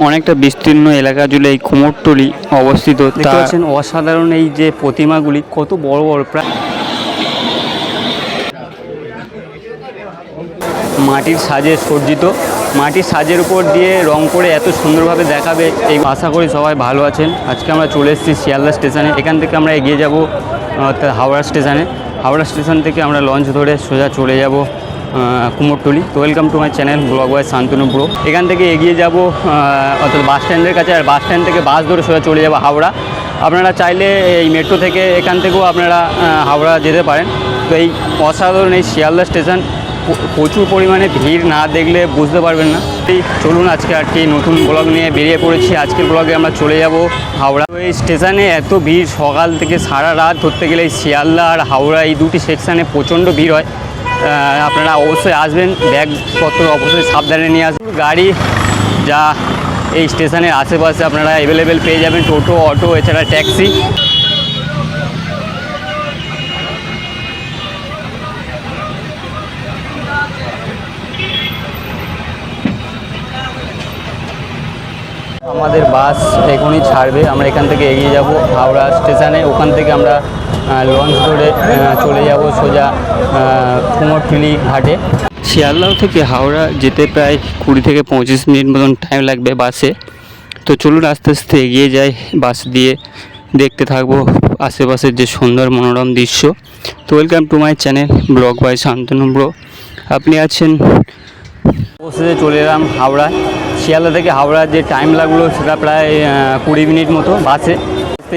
অনেকটা বিস্তীর্ণ এলাকা জুড়ে এই কুমোরটুলি অবস্থিত। দেখতে পাচ্ছেন অসাধারণ এই যে প্রতিমাগুলি কত বড় বড়, প্রায় মাটির সাজে সজ্জিত। মাটির সাজের উপর দিয়ে রং করে এত সুন্দরভাবে দেখাবে, এই আশা করি সবাই ভালো আছেন। আজকে আমরা চলে এসেছি শিয়ালদা স্টেশনে। এখান থেকে আমরা এগিয়ে যাব হাওড়া স্টেশনে। হাওড়া স্টেশন থেকে আমরা লঞ্চ ধরে সোজা চলে যাব কুমোরটুলি। তো welcome to my channel blog by Shantanu bro. এখান থেকে এগিয়ে যাব অর্থাৎ বাস স্ট্যান্ডের কাছে, আর বাস স্ট্যান্ড থেকে বাস ধরে সোজা চলে যাব হাওড়া। আপনারা চাইলে এই মেট্রো থেকে এখান থেকেও আপনারা হাওড়া যেতে পারেন। তো এই অসাধারণ এই শিয়ালদা স্টেশন, প্রচুর পরিমাণে ভিড় না দেখলে বুঝতে পারবেন না। চলুন আজকে একটি নতুন ব্লগ নিয়ে বেরিয়ে পড়েছি। আজকের ব্লগে আমরা চলে যাব হাওড়া। এই স্টেশনে এত ভিড়, সকাল থেকে সারা রাত ধরতে গেলে এই শিয়ালদা আর হাওড়া এই দুটি সেকশানে প্রচণ্ড ভিড় হয়। আপনারা অবশ্যই আসবেন, ব্যাগপত্র অবশ্যই সাবধানে নিয়ে আসবেন। গাড়ি যা এই স্টেশনের আশেপাশে আপনারা অ্যাভেলেবেল পেয়ে যাবেন, টোটো, অটো, এছাড়া ট্যাক্সি। আমাদের বাস এখনই ছাড়বে, আমরা এখান থেকে এগিয়ে যাব হাওড়া স্টেশনে। ওখান থেকে আমরা লঞ্চ ধরে চলে যাব সোজা কুমোরটুলি ঘাটে। শিয়ালদা থেকে হাওড়া যেতে প্রায় 20 থেকে 25 মিনিট মতন টাইম লাগবে বাসে। তো চলুন আস্তে আস্তে এগিয়ে যাই বাস দিয়ে, দেখতে থাকবো আশেপাশের যে সুন্দর মনোরম দৃশ্য। তো welcome to my channel blog by Shantanu bro. আপনি আছেন অবশ্যই। চলে এলাম হাওড়া। শিয়ালদা থেকে হাওড়ার যে টাইম লাগলো সেটা প্রায় 20 মিনিট মতো বাসে।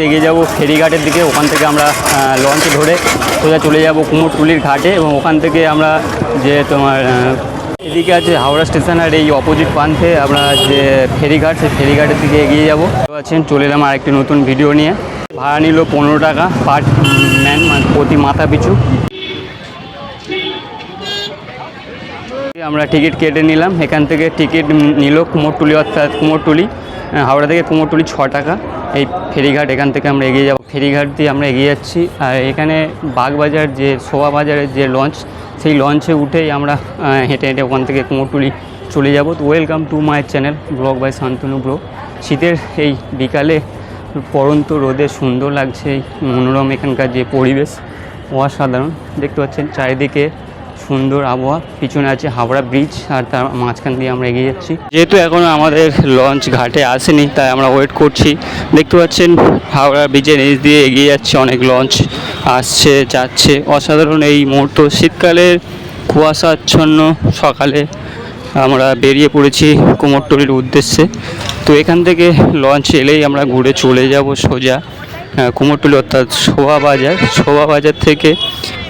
এগিয়ে যাব ফেরিঘাটের দিকে। ওখান থেকে আমরা লঞ্চ ধরে সোজা চলে যাব কুমোরটুলির ঘাটে, এবং ওখান থেকে আমরা যে এদিকে আছে হাওড়া স্টেশন, আর এই অপোজিট প্রান্তে আমরা যে ফেরিঘাট, সেই ফেরিঘাটের দিকে এগিয়ে যাব। আছেন চলে এলাম আর একটি নতুন ভিডিও নিয়ে। ভাড়া নিল 15 টাকা পার ম্যান, প্রতি মাথা পিছু। আমরা টিকিট কেটে নিলাম। এখান থেকে টিকিট নিল কুমোরটুলি, অর্থাৎ কুমোরটুলি হাওড়া থেকে কুমোরটুলি 6 টাকা। এই ফেরিঘাট, এখান থেকে আমরা এগিয়ে যাব। ফেরিঘাট দিয়ে আমরা এগিয়ে যাচ্ছি। আর এখানে বাগবাজার যে শোভা বাজারের যে লঞ্চ, সেই লঞ্চে উঠেই আমরা হেঁটে হেঁটে ওখান থেকে কুমোরটুলি চলে যাব। তো welcome to my channel blog by Shantanu bro. শীতের এই বিকালে পড়ন্ত রোদে সুন্দর লাগছে এই মনোরম এখানকার যে পরিবেশ, অসাধারণ। দেখতে পাচ্ছেন চারিদিকে সুন্দর আবহাওয়া। পিছনে আছে হাওড়া ব্রিজ, আর তার মাঝখান দিয়ে আমরা এগিয়ে যাচ্ছি। যেহেতু এখনও আমাদের লঞ্চ ঘাটে আসেনি, তাই আমরা ওয়েট করছি। দেখতে পাচ্ছেন হাওড়া ব্রিজের নিচ দিয়ে এগিয়ে যাচ্ছে, অনেক লঞ্চ আসছে যাচ্ছে। অসাধারণ এই মুহূর্ত। শীতকালের কুয়াশাচ্ছন্ন সকালে আমরা বেরিয়ে পড়েছি কুমোরটুলির উদ্দেশ্যে। তো এখান থেকে লঞ্চ এলেই আমরা ঘুরে চলে যাব সোজা কুমোরটুলি, অর্থাৎ শোভা বাজার। শোভা বাজার থেকে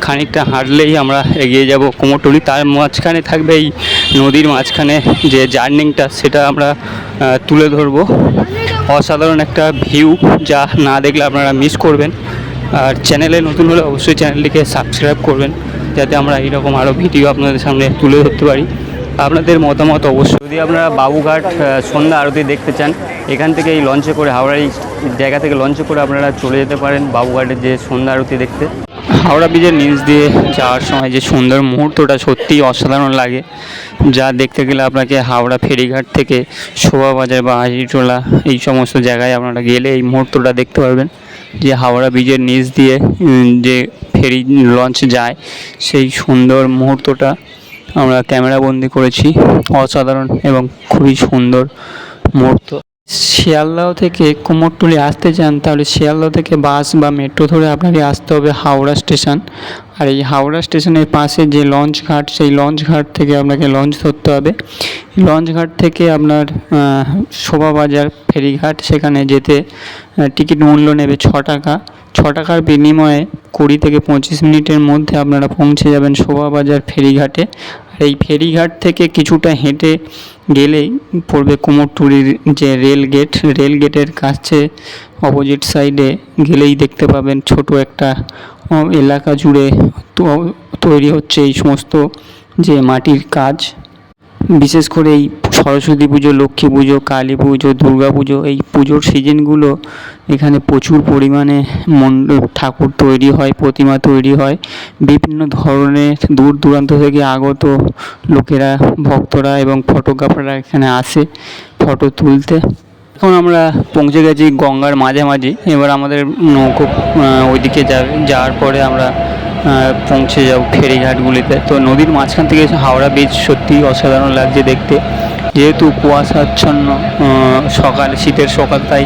খানিকটা হাঁটলেই আমরা এগিয়ে যাব কুমোরটুলি। তার মাঝখানে থাকবে এই নদীর মাঝখানে যে জার্নিংটা, সেটা আমরা তুলে ধরবো। অসাধারণ একটা ভিউ, যা না দেখলে আপনারা মিস করবেন। আর চ্যানেলে নতুন হলে অবশ্যই চ্যানেলটিকে সাবস্ক্রাইব করবেন, যাতে আমরা এইরকম আরও ভিডিও আপনাদের সামনে তুলে ধরতে পারি। আপনাদের মতামত অবশ্যই। যদি আপনারা বাবুঘাট সন্ধ্যা আরতি দেখতে চান, এখান থেকে এই লঞ্চে করে, হাওড়ার এই জায়গা থেকে লঞ্চে করে আপনারা চলে যেতে পারেন বাবুঘাটের যে সন্ধ্যা আরতি দেখতে। হাওড়া ব্রিজের নিচ দিয়ে যাওয়ার সময় যে সুন্দর মুহূর্তটা সত্যিই অসাধারণ লাগে, যা দেখতে গেলে আপনাকে হাওড়া ফেরিঘাট থেকে শোভাবাজার বা হাজিরটোলা এই সমস্ত জায়গায় আপনারা গেলে এই মুহূর্তটা দেখতে পারবেন, যে হাওড়া ব্রিজের নিচ দিয়ে যে ফেরি লঞ্চ যায়, সেই সুন্দর মুহূর্তটা আমরা ক্যামেরাবন্দি করেছি। অসাধারণ এবং খুবই সুন্দর মুহূর্ত। শিয়ালদহ থেকে কুমোরটুলি আসতে চান, তাহলে শিয়ালদহ থেকে বাস বা মেট্রো ধরে আপনাকে আসতে হবে হাওড়া স্টেশন। আর এই হাওড়া স্টেশনের পাশে যে লঞ্চ ঘাট, সেই লঞ্চ ঘাট থেকে আপনাকে লঞ্চ ধরতে হবে। লঞ্চ ঘাট থেকে আপনার শোভাবাজার ফেরিঘাট, সেখানে যেতে টিকিট মূল্য নেবে 6 টাকা। 6 টাকার বিনিময়ে 20 থেকে 25 মিনিটের মধ্যে আপনারা পৌঁছে যাবেন শোভাবাজার ফেরিঘাটে। আর এই ফেরিঘাট থেকে কিছুটা হেঁটে গেলেই পড়বে কুমোরটুলির যে রেলগেট। রেলগেটের কাছে অপোজিট সাইডে গেলেই দেখতে পাবেন ছোট একটা এলাকা জুড়ে তৈরি হচ্ছে এই সমস্ত যে মাটির কাজ। বিশেষ করে এই সরস্বতী পুজো, লক্ষ্মী পুজো, কালী পুজো, দুর্গা পুজো, এই পুজোর সিজনগুলো এখানে প্রচুর পরিমাণে ঠাকুর তৈরি হয়, প্রতিমা তৈরি হয়। বিভিন্ন ধরনের দূর দূরান্ত থেকে আগত লোকেরা, ভক্তরা এবং ফটোগ্রাফাররা এখানে আসে ফটো তুলতে। এখন আমরা পৌঁছে গেছি গঙ্গার মাঝামাঝি। এবার আমাদের নৌকো ওইদিকে যাওয়ার পরে আমরা পৌঁছে যাব ফেরিঘাটগুলিতে। তো নদীর মাঝখান থেকে হাওড়া ব্রিজ সত্যিই অসাধারণ লাগছে দেখতে। যেহেতু কুয়াশাচ্ছন্ন সকাল, শীতের সকাল, তাই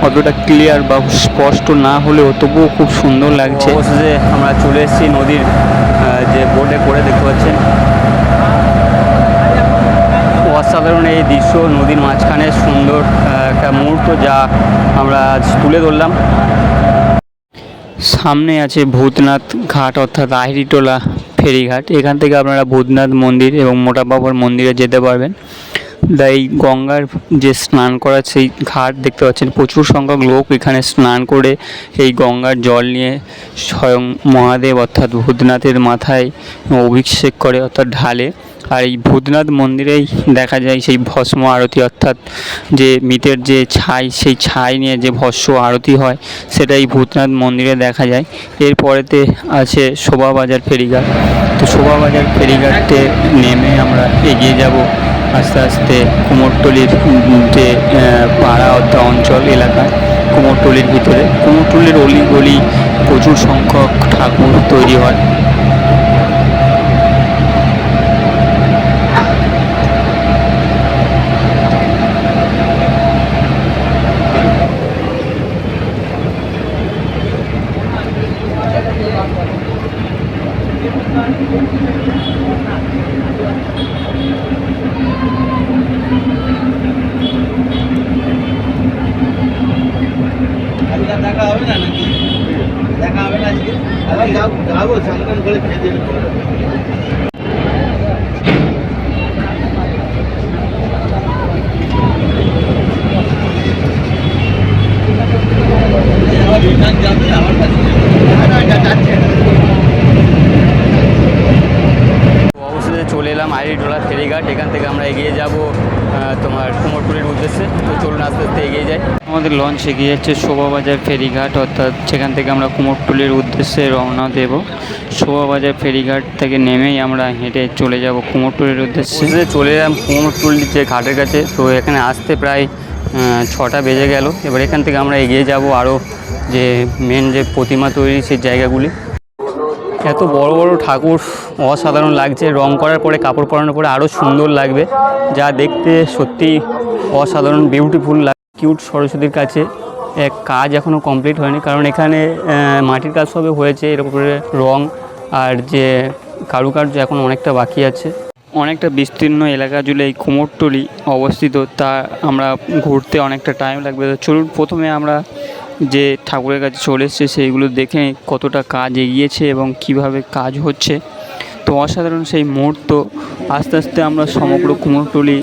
অতটা ক্লিয়ার বা স্পষ্ট না হলেও তবুও খুব সুন্দর লাগছে। অবশেষে আমরা চলে এসেছি নদীর যে বোটে করে, দেখতে পাচ্ছেন অসাধারণ এই দৃশ্য। নদীর মাঝখানে সুন্দর একটা মুহূর্ত যা আমরা আজ তুলে ধরলাম। সামনে আছে ভূতনাথ ঘাট অর্থাৎ আহিরিটোলা ফেরিঘাট। এখান থেকে আপনারা ভূতনাথ মন্দির এবং মোটা বাবার মন্দিরে যেতে পারবেন। এই গঙ্গার যে স্নান করার সেই ঘাট দেখতে পাচ্ছেন, প্রচুর সংখ্যক লোক এখানে স্নান করে এই গঙ্গার জল নিয়ে স্বয়ং মহাদেব অর্থাৎ ভূতনাথের মাথায় অভিষেক করে অর্থাৎ ঢালে। আর এই ভূতনাথ মন্দিরেই দেখা যায় সেই ভস্ম আরতি, অর্থাৎ যে মৃতের যে ছাই, সেই ছাই নিয়ে যে ভস্ম আরতি হয় সেটাই ভূতনাথ মন্দিরে দেখা যায়। এরপরেতে আছে শোভাবাজার ফেরিঘাট। তো শোভাবাজার ফেরিঘাটে নেমে আমরা এগিয়ে যাব আস্তে আস্তে কুমোরটুলির যে পাড়া অর্থাৎ অঞ্চল এলাকা, কুমোরটুলির ভিতরে। কুমোরটুলির অলিগলি প্রচুর সংখ্যক ঠাকুর তৈরি হয়। দেখা হবে না নাকি? দেখা হবে না আজকে? যাবো সামনে করে খেয়ে দেবে। অবশেষে চলে এলাম আহিরিটোলা ফেরিঘাট। এখান থেকে আমরা এগিয়ে যাব তোমার কুমোরটুলির উদ্দেশ্যে। তো চলুন আস্তে আস্তে এগিয়ে যাই। আমাদের লঞ্চ এগিয়ে যাচ্ছে শোভাবাজার ফেরিঘাট, অর্থাৎ সেখান থেকে আমরা কুমোরটুলির উদ্দেশ্যে রওনা দেব। শোভাবাজার ফেরিঘাট থেকে নেমেই আমরা হেঁটে চলে যাব কুমোরটুলির উদ্দেশ্যে। চলে এলাম কুমোরটুলির যে ঘাটের কাছে। তো এখানে আসতে প্রায় 6টা বেজে গেল। এবার এখান থেকে আমরা এগিয়ে যাব আরও যে মেন যে প্রতিমা তৈরি সেই জায়গাগুলি। এত বড় বড় ঠাকুর অসাধারণ লাগছে। রং করার পরে, কাপড় পরানোর পরে আরও সুন্দর লাগবে, যা দেখতে সত্যিই অসাধারণ বিউটিফুল লাগে। কিউট সরস্বতীর কাছে এক কাজ এখনও কমপ্লিট হয়নি, কারণ এখানে মাটির কাজ সবে হয়েছে, এর উপরে রং আর যে কারুকার্য এখন অনেকটা বাকি আছে। অনেকটা বিস্তীর্ণ এলাকা জুড়ে এই কুমোরটুলি অবস্থিত, তা আমরা ঘুরতে অনেকটা টাইম লাগবে। চলুন প্রথমে আমরা যে ঠাকুরের কাছে চলে এসেছে সেইগুলো দেখে কতটা কাজ এগিয়েছে এবং কিভাবে কাজ হচ্ছে। তো অসাধারণ সেই মুহূর্ত। আস্তে আস্তে আমরা সমগ্র কুমোরটুলি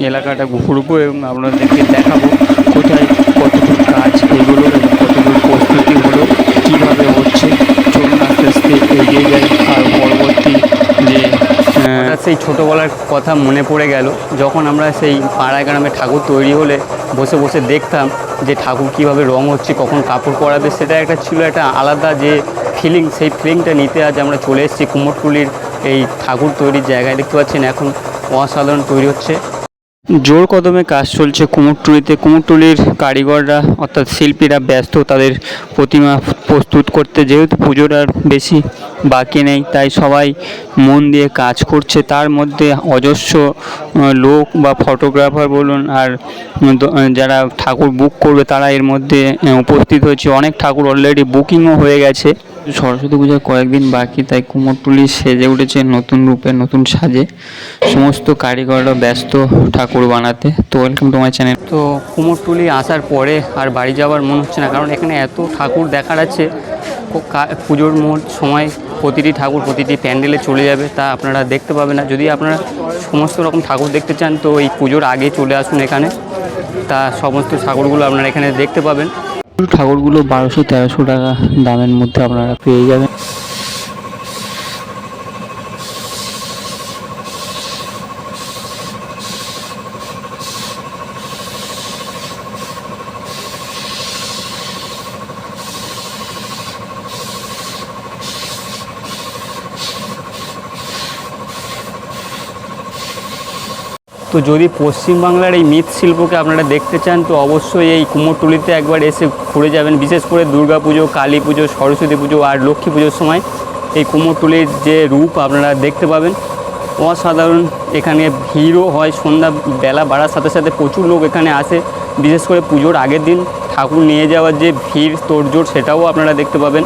এলাকাটা ঘুরবো এবং আপনাদেরকে দেখাবো কোথায় কতটুকু কাজ এগুলো এবং কতটুকু প্রস্তুতি হলো, কীভাবে হচ্ছে। চলুন আস্তে আস্তে এগিয়ে যাই। আর পরবর্তী যে সেই ছোটোবেলার কথা মনে পড়ে গেল, যখন আমরা সেই পাড়ায় গ্রামে ঠাকুর তৈরি হলে বসে বসে দেখতাম যে ঠাকুর কীভাবে রং হচ্ছে, কখন কাপড় পরাবে। সেটা একটা ছিল একটা আলাদা যে ফিলিং, সেই ফিলিংটা নিতে আজ আমরা চলে এসেছি কুমোরটুলির এই ঠাকুর তৈরির জায়গায়। দেখতে পাচ্ছেন এখন অসাধারণ তৈরি হচ্ছে। জোর কদমে কাজ চলছে কুমোরটুলিতে। কুমোরটুলির কারিগররা অর্থাৎ শিল্পীরা ব্যস্ত তাদের প্রতিমা প্রস্তুত করতে। যেহেতু পুজোর আর বেশি বাকি নেই, তাই সবাই মন দিয়ে কাজ করছে। তার মধ্যে অজস্র লোক বা ফটোগ্রাফার বলুন আর যারা ঠাকুর বুক করবে তারা এর মধ্যে উপস্থিত হয়েছে। অনেক ঠাকুর অলরেডি বুকিংও হয়ে গেছে। সরস্বতী পূজার কয়েকদিন বাকি, তাই কুমোরটুলি সেজে উঠেছে নতুন রূপে, নতুন সাজে। সমস্ত কারিগররা ব্যস্ত ঠাকুর বানাতে। তো ওয়েলকাম টু মাই চ্যানেল। তো কুমোরটুলি আসার পরে আর বাড়ি যাওয়ার মন হচ্ছে না, কারণ এখানে এত ঠাকুর দেখার আছে। পুজোর সময় প্রতিটি ঠাকুর প্রতিটি প্যান্ডেলে চলে যাবে, তা আপনারা দেখতে পাবেন না। যদি আপনারা সমস্ত রকম ঠাকুর দেখতে চান তো এই পুজোর আগে চলে আসুন এখানে, তা সমস্ত ঠাকুরগুলো আপনারা এখানে দেখতে পাবেন। ঠাকুরগুলো 1200-1300 টাকা দামের মধ্যে আপনারা পেয়ে যাবেন। তো যদি পশ্চিমবাংলার এই মৃৎশিল্পকে আপনারা দেখতে চান তো অবশ্যই এই কুমোরটুলিতে একবার এসে ঘুরে যাবেন। বিশেষ করে দুর্গা পুজো, কালী পুজো, সরস্বতী পুজো আর লক্ষ্মী পুজোর সময় এই কুমোরটুলির যে রূপ আপনারা দেখতে পাবেন অসাধারণ। এখানে ভিড়ও হয়, সন্ধ্যা বেলা বাড়ার সাথে সাথে প্রচুর লোক এখানে আসে। বিশেষ করে পুজোর আগের দিন ঠাকুর নিয়ে যাওয়ার যে ভিড় তোড়জোড় সেটাও আপনারা দেখতে পাবেন।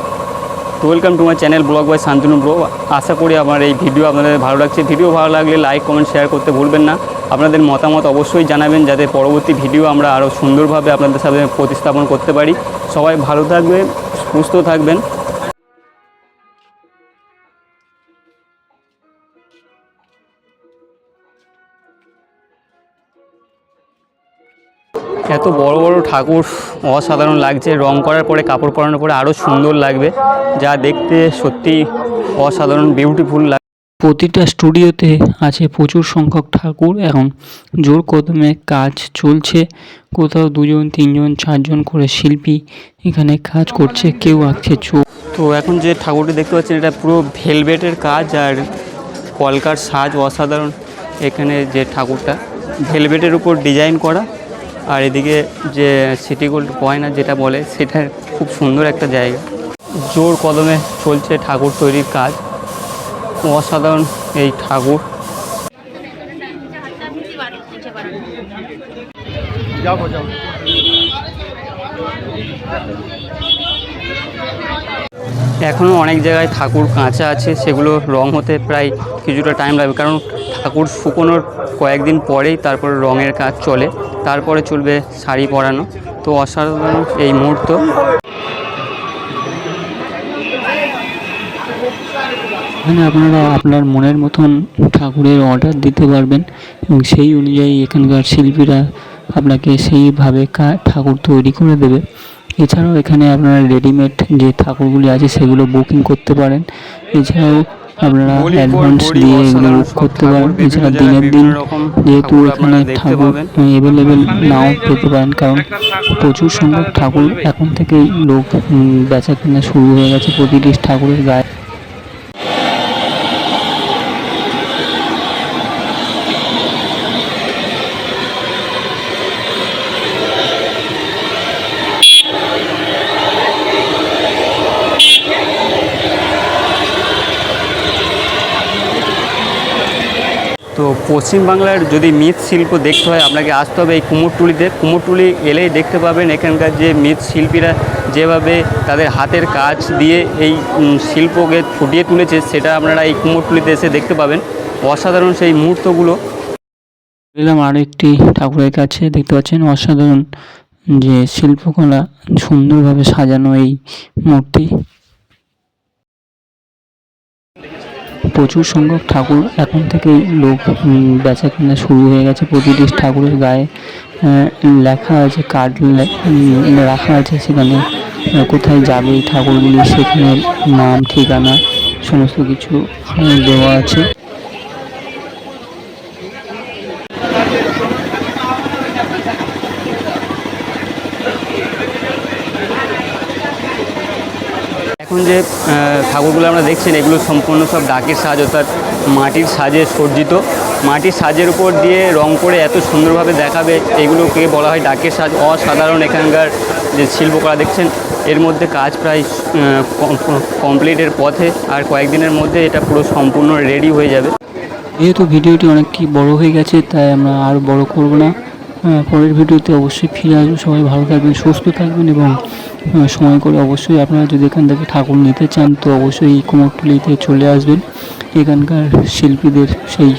তো welcome to my channel blog by Shantanu bro. আশা করি আমার এই ভিডিও আপনাদের ভালো লাগছে। ভিডিও ভালো লাগলে লাইক, কমেন্ট, শেয়ার করতে ভুলবেন না। আপনাদের মতামত অবশ্যই জানাবেন যাতে পরবর্তী ভিডিও আমরা আরও সুন্দরভাবে আপনাদের সাথে প্রতিস্থাপন করতে পারি। সবাই ভালো থাকবেন, সুস্থ থাকবেন। এত বড় বড় ঠাকুর অসাধারণ লাগছে। রং করার পরে, কাপড় পরানোর পরে আরও সুন্দর লাগবে, যা দেখতে সত্যি অসাধারণ বিউটিফুল লাগে। প্রতিটা স্টুডিওতে আছে প্রচুর সংখ্যক ঠাকুর। এখন জোর কদমে কাজ চলছে। কোথাও 2 জন 3 জন 4 জন করে শিল্পী এখানে কাজ করছে, কেউ আঁকছে চোখ। তো এখন যে ঠাকুরটি দেখতে পাচ্ছেন এটা পুরো ভেলভেটের কাজ আর কলকার সাজ অসাধারণ। এখানে যে ঠাকুরটা ভেলভেটের উপর ডিজাইন করা, আর এদিকে যে সিটি গোল্ড গয়না যেটা বলে সেটা খুব সুন্দর একটা জায়গা। জোর কদমে চলছে ঠাকুর তৈরির কাজ, অসাধারণ এই ঠাকুর। এখনও অনেক জায়গায় ঠাকুর কাঁচা আছে, সেগুলো রং হতে প্রায় কিছুটা টাইম লাগবে, কারণ ঠাকুর শুকোনোর কয়েকদিন পরেই তারপরে রঙের কাজ চলে, তারপরে চলবে শাড়ি পরানো। তো অসাধারণ এই মুহূর্ত। এখানে আপনারা আপনার মনের মতন ঠাকুরের অর্ডার দিতে পারবেন এবং সেই অনুযায়ী এখানকার শিল্পীরা আপনাকে সেইভাবে ঠাকুর তৈরি করে দেবে। এছাড়াও এখানে আপনারা রেডিমেড যে ঠাকুরগুলি আছে সেগুলো বুকিং করতে পারেন। এছাড়াও আপনারা অ্যাডভান্স দিয়ে এগুলো বুক করতে পারেন। এছাড়া দিনের দিন যেহেতু এখানে ঠাকুর অ্যাভেলেবেল নাও পেতে পারেন, কারণ প্রচুর সংখ্যক ঠাকুর এখন থেকেই লোক বেচা কেনা শুরু হয়ে গেছে প্রতিটি ঠাকুরের গায়ে। তো পশ্চিমবাংলার যদি মৃৎশিল্প দেখতে হয় আপনাকে আসতে হবে এই কুমোরটুলিতে। কুমোরটুলি এলেই দেখতে পাবেন এখানকার যে মৃৎশিল্পীরা যেভাবে তাদের হাতের কাজ দিয়ে এই শিল্পকে ফুটিয়ে তুলেছে সেটা আপনারা এই কুমোরটুলিতে এসে দেখতে পাবেন। অসাধারণ সেই মুহূর্তগুলো। এলাম আরও একটি ঠাকুরের কাছে, দেখতে পাচ্ছেন অসাধারণ যে শিল্পকলা, সুন্দরভাবে সাজানো এই মূর্তি। প্রচুর সংখ্যক ঠাকুর এখন থেকেই লোক বেচা কেনা শুরু হয়ে গেছে প্রতিটি ঠাকুরের গায়ে লেখা আছে, কার্ড রাখা আছে, সেখানে কোথায় যাবে এই ঠাকুরগুলি সেখানে নাম, ঠিকানা সমস্ত কিছু দেওয়া আছে। এখন যে ঠাকুরগুলো আমরা দেখছেন এগুলো সম্পূর্ণ সব ডাকের সাজ, অর্থাৎ মাটির সাজে সজ্জিত। মাটির সাজের উপর দিয়ে রং করে এত সুন্দরভাবে দেখাবে, এগুলোকে বলা হয় ডাকের সাজ। অসাধারণ এখানকার যে শিল্পকলা দেখছেন, এর মধ্যে কাজ প্রায় কমপ্লিটের পথে, আর কয়েকদিনের মধ্যে এটা পুরো সম্পূর্ণ রেডি হয়ে যাবে। যেহেতু ভিডিওটি অনেকটি বড় হয়ে গেছে তাই আমরা আর বড় করব না। পরের ভিডিওতে অবশ্যই ফিরে আসবো। সবাই ভালো থাকবেন, সুস্থ থাকবেন এবং সময় করে অবশ্যই আপনারা যদি এখান থেকে ঠাকুর নিতে চান তো অবশ্যই এই কুমোরটুলিতে চলে আসবেন। এখানকার শিল্পীদের সেই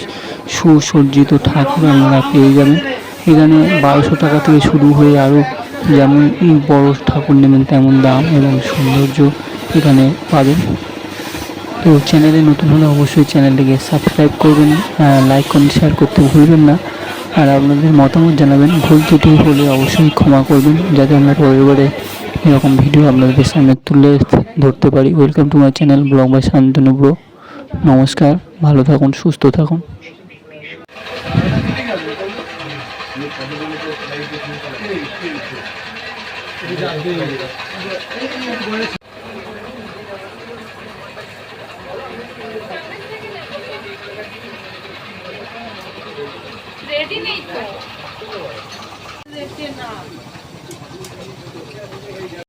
সুসজ্জিত ঠাকুর আপনারা পেয়ে যাবেন। এখানে 1200 টাকা থেকে শুরু হয়ে আরও যেমন বড় ঠাকুর নেবেন তেমন দাম এবং সৌন্দর্য এখানে পাবেন। তো চ্যানেলে নতুন হলে অবশ্যই চ্যানেলটিকে সাবস্ক্রাইব করবেন, লাইক কমেন্ট শেয়ার করতে ভুলবেন না। আর আপনাদের মতামত জানাবেন, ভুল ত্রুটি হলে অবশ্যই ক্ষমা করবেন, যাতে আমরা পরিবারে এরকম ভিডিও আপনাদের সামনে তুলে ধরতে পারি। Welcome to my channel blog by Shantanu bro. নমস্কার, ভালো থাকুন, সুস্থ থাকুন। रेडी এসছে না